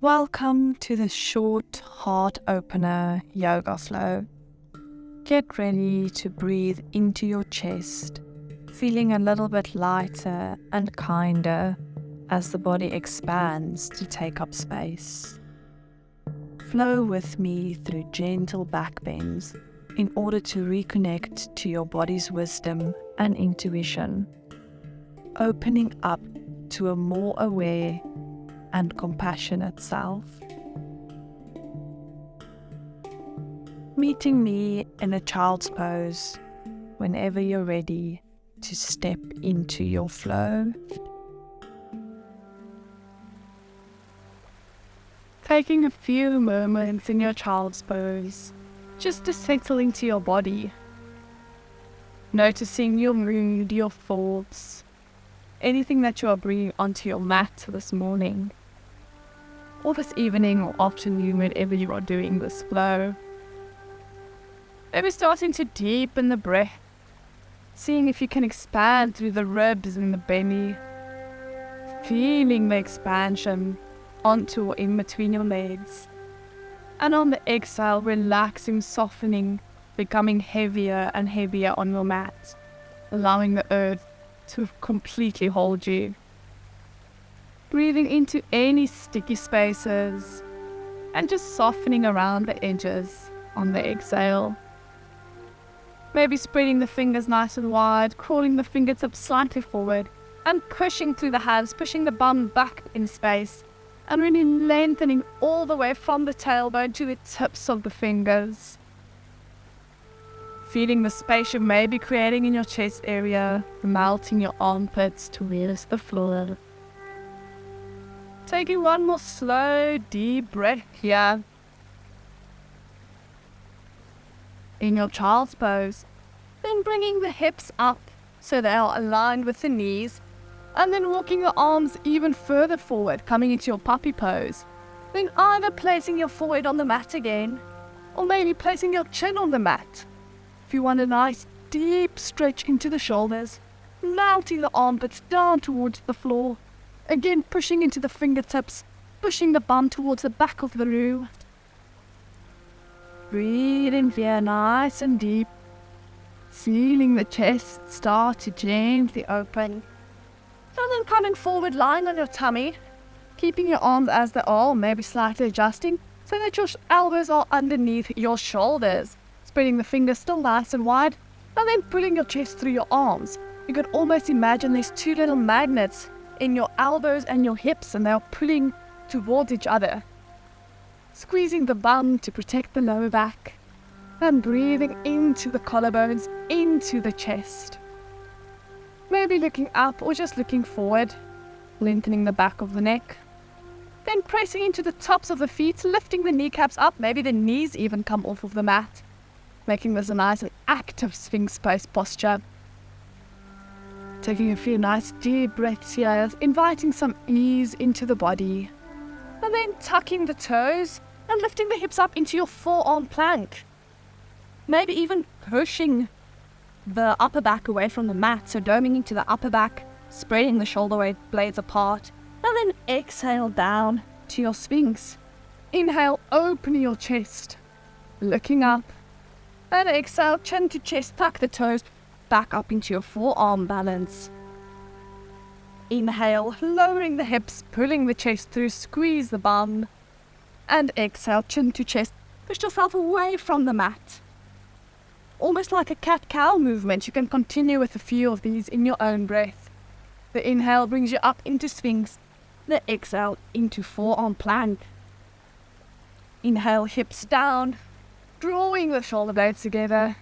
Welcome to the short heart opener yoga flow. Get ready to breathe into your chest, feeling a little bit lighter and kinder as the body expands to take up space. Flow with me through gentle back bends in order to reconnect to your body's wisdom and intuition, opening up to a more aware and compassionate self. Meeting me in a child's pose whenever you're ready to step into your flow. Taking a few moments in your child's pose just to settle into your body. Noticing your mood, your thoughts, anything that you are bringing onto your mat this morning, or this evening or afternoon, whenever you are doing this flow. Maybe starting to deepen the breath, seeing if you can expand through the ribs and the belly, feeling the expansion onto or in between your legs. And on the exhale, relaxing, softening, becoming heavier and heavier on your mat, allowing the earth to completely hold you. Breathing into any sticky spaces and just softening around the edges on the exhale. Maybe spreading the fingers nice and wide, crawling the fingertips slightly forward and pushing through the hands, pushing the bum back in space and really lengthening all the way from the tailbone to the tips of the fingers. Feeling the space you may be creating in your chest area, melting your armpits towards the floor. Taking one more slow, deep breath here. In your child's pose, then bringing the hips up so they are aligned with the knees, and then walking your arms even further forward, coming into your puppy pose. Then either placing your forehead on the mat again, or maybe placing your chin on the mat. If you want a nice deep stretch into the shoulders, melting the armpits down towards the floor. Again, pushing into the fingertips, pushing the bum towards the back of the room. Breathe in here nice and deep, feeling the chest start to gently open. And then coming forward, lying on your tummy, keeping your arms as they are, maybe slightly adjusting, so that your elbows are underneath your shoulders. Spreading the fingers still nice and wide, and then pulling your chest through your arms. You can almost imagine these two little magnets in your elbows and your hips, and they are pulling towards each other. Squeezing the bum to protect the lower back, and breathing into the collarbones, into the chest. Maybe looking up or just looking forward, lengthening the back of the neck. Then pressing into the tops of the feet, lifting the kneecaps up, maybe the knees even come off of the mat, making this a nice and active Sphinx pose posture. Taking a few nice deep breaths here, inviting some ease into the body. And then tucking the toes and lifting the hips up into your forearm plank. Maybe even pushing the upper back away from the mat, so doming into the upper back, spreading the shoulder blades apart. And then exhale down to your Sphinx. Inhale, opening your chest, looking up. And exhale, chin to chest, tuck the toes back up into your forearm balance. Inhale, lowering the hips, pulling the chest through, squeeze the bum. And exhale, chin to chest, push yourself away from the mat. Almost like a cat-cow movement, you can continue with a few of these in your own breath. The inhale brings you up into Sphinx, the exhale into forearm plank. Inhale, hips down, drawing the shoulder blades together,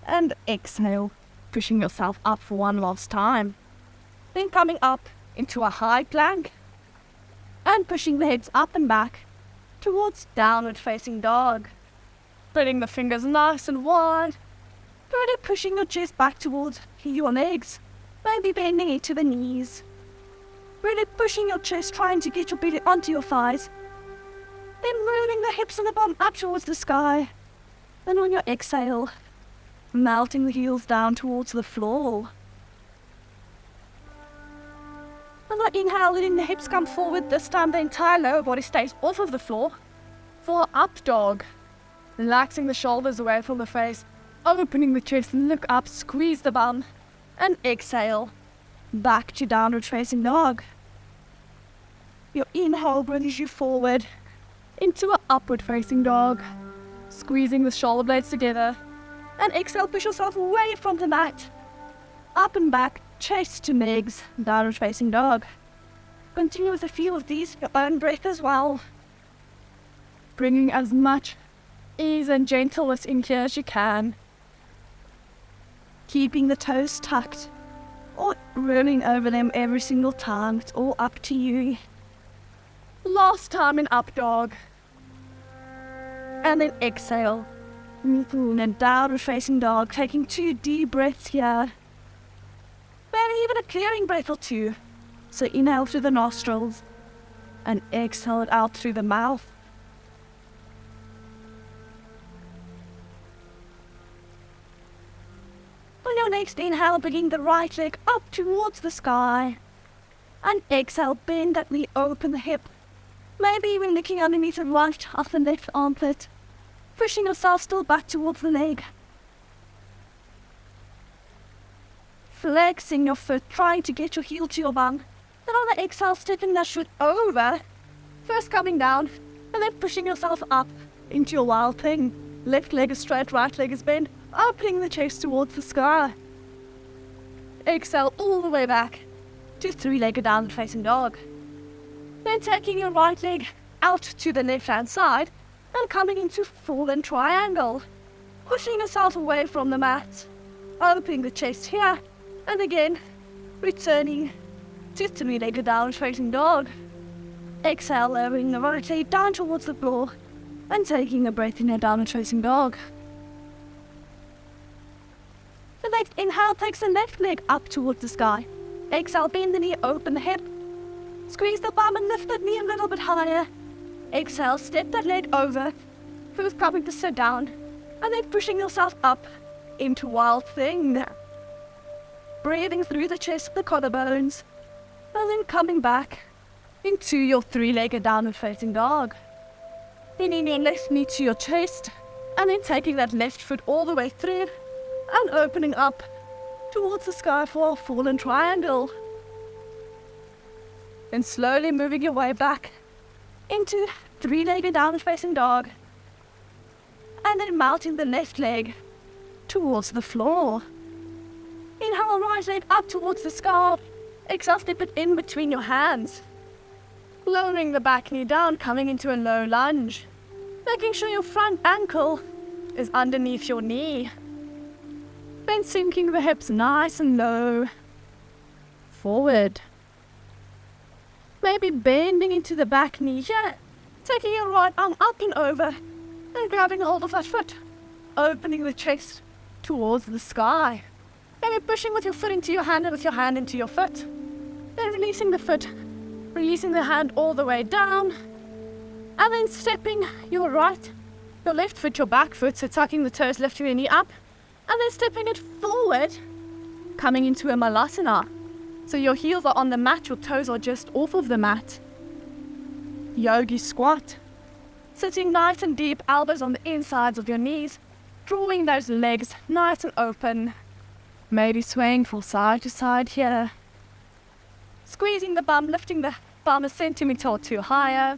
and exhale, pushing yourself up for one last time. Then coming up into a high plank, and pushing the hips up and back towards downward facing dog. Spreading the fingers nice and wide, really pushing your chest back towards your legs, maybe bending it to the knees. Really pushing your chest, trying to get your belly onto your thighs. Then moving the hips and the bum up towards the sky. Then on your exhale, melting the heels down towards the floor. And I inhale, letting the hips come forward. This time the entire lower body stays off of the floor. For up dog, relaxing the shoulders away from the face, opening the chest, look up, squeeze the bum, and exhale, back to downward facing dog. Your inhale brings you forward into an upward facing dog, squeezing the shoulder blades together, and exhale, push yourself away from the mat, up and back, chest to legs, downward facing dog. Continue with a few of these, your own breath as well, bringing as much ease and gentleness in here as you can, keeping the toes tucked or rolling over them every single time. It's all up to you. Last time in up dog, and then exhale, and downward facing dog, taking 2 deep breaths here, maybe even a clearing breath or 2. So inhale through the nostrils and exhale it out through the mouth. On your next inhale, bringing the right leg up towards the sky, and exhale, bend that knee, open the hip, maybe even looking underneath the right of the left armpit, pushing yourself still back towards the leg. Flexing your foot, trying to get your heel to your bum. Then on the exhale, stepping that foot over, first coming down, and then pushing yourself up into your wild thing. Left leg is straight, right leg is bent, opening the chest towards the sky. Exhale all the way back to 3-legged downward facing dog. Then taking your right leg out to the left hand side and coming into fallen triangle. Pushing yourself away from the mat, opening the chest here, and again returning to 3-legged downward facing dog. Exhale, lowering the right leg down towards the floor and taking a breath in a downward facing dog. The next inhale takes the left leg up towards the sky. Exhale, bend the knee, open the hip. Squeeze the bum and lift that knee a little bit higher. Exhale, step that leg over. First coming to sit down, and then pushing yourself up into wild thing. Breathing through the chest, the collarbones, and then coming back into your 3-legged downward facing dog. Bringing your left knee to your chest, and then taking that left foot all the way through, and opening up towards the sky for a fallen triangle. Then slowly moving your way back into 3-legged downward facing dog, and then mounting the left leg towards the floor. Inhale, right leg up towards the sky. Exhale, step it in between your hands. Lowering the back knee down, coming into a low lunge. Making sure your front ankle is underneath your knee. Then sinking the hips nice and low. Forward. Maybe bending into the back knee here. Taking your right arm up and over and grabbing hold of that foot. Opening the chest towards the sky. Maybe pushing with your foot into your hand and with your hand into your foot. Then releasing the foot, releasing the hand all the way down. And then stepping your left foot, your back foot, so tucking the toes, lifting the knee up. And then stepping it forward, coming into a malasana. So your heels are on the mat, your toes are just off of the mat. Yogi squat. Sitting nice and deep, elbows on the insides of your knees. Drawing those legs nice and open. Maybe swaying from side to side here. Squeezing the bum, lifting the bum a centimeter or 2 higher.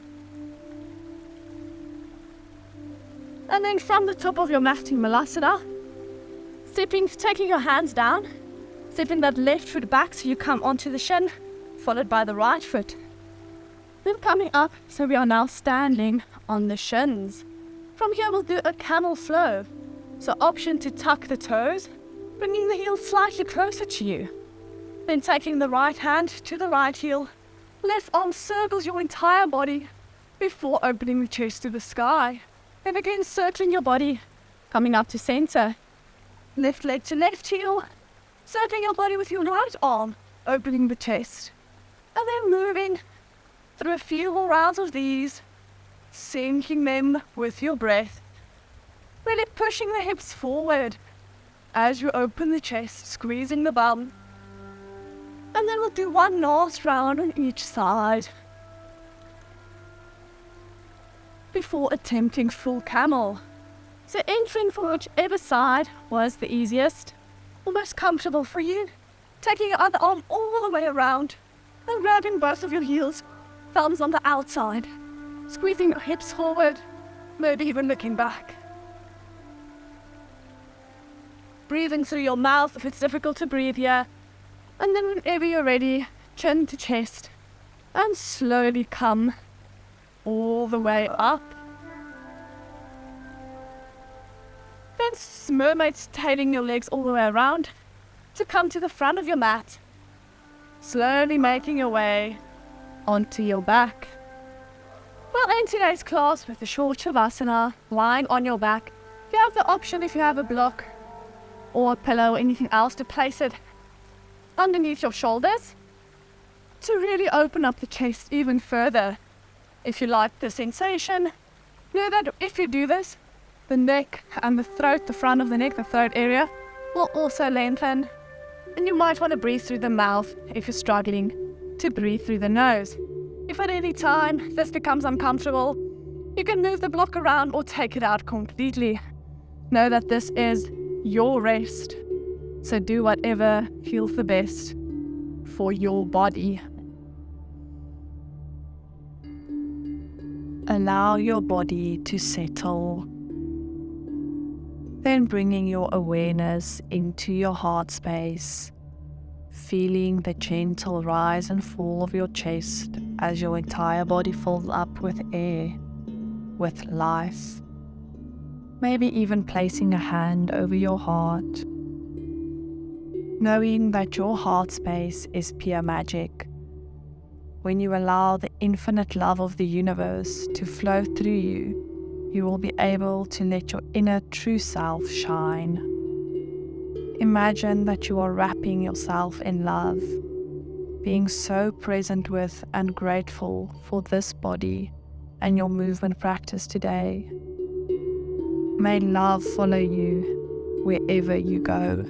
And then from the top of your mat in malasana, taking your hands down, stepping that left foot back so you come onto the shin, followed by the right foot. Then coming up, so we are now standing on the shins. From here we'll do a camel flow. So option to tuck the toes, bringing the heel slightly closer to you. Then taking the right hand to the right heel, left arm circles your entire body before opening the chest to the sky. And again circling your body, coming up to center. Left leg to left heel, circling your body with your right arm, opening the chest. And then moving through a few more rounds of these, sinking them with your breath. Really pushing the hips forward as you open the chest, squeezing the bum. And then we'll do one last round on each side before attempting full camel. So entering for whichever side was the easiest or most comfortable for you. Taking your other arm all the way around and grabbing both of your heels, thumbs on the outside, squeezing your hips forward, maybe even looking back. Breathing through your mouth if it's difficult to breathe here. And then whenever you're ready, chin to chest and slowly come all the way up. Then mermaid's tailing your legs all the way around to come to the front of your mat. Slowly making your way onto your back. We'll end today's class with the short savasana, lying on your back. You have the option, if you have a block or a pillow or anything else, to place it underneath your shoulders to really open up the chest even further. If you like the sensation, know that if you do this, the neck and the throat, the front of the neck, the throat area, will also lengthen. And you might want to breathe through the mouth if you're struggling to breathe through the nose. If at any time this becomes uncomfortable, you can move the block around or take it out completely. Know that this is your rest, so do whatever feels the best for your body. Allow your body to settle. Then bringing your awareness into your heart space, feeling the gentle rise and fall of your chest as your entire body fills up with air, with life. Maybe even placing a hand over your heart, knowing that your heart space is pure magic. When you allow the infinite love of the universe to flow through you, you will be able to let your inner true self shine. Imagine that you are wrapping yourself in love, being so present with and grateful for this body and your movement practice today. May love follow you wherever you go.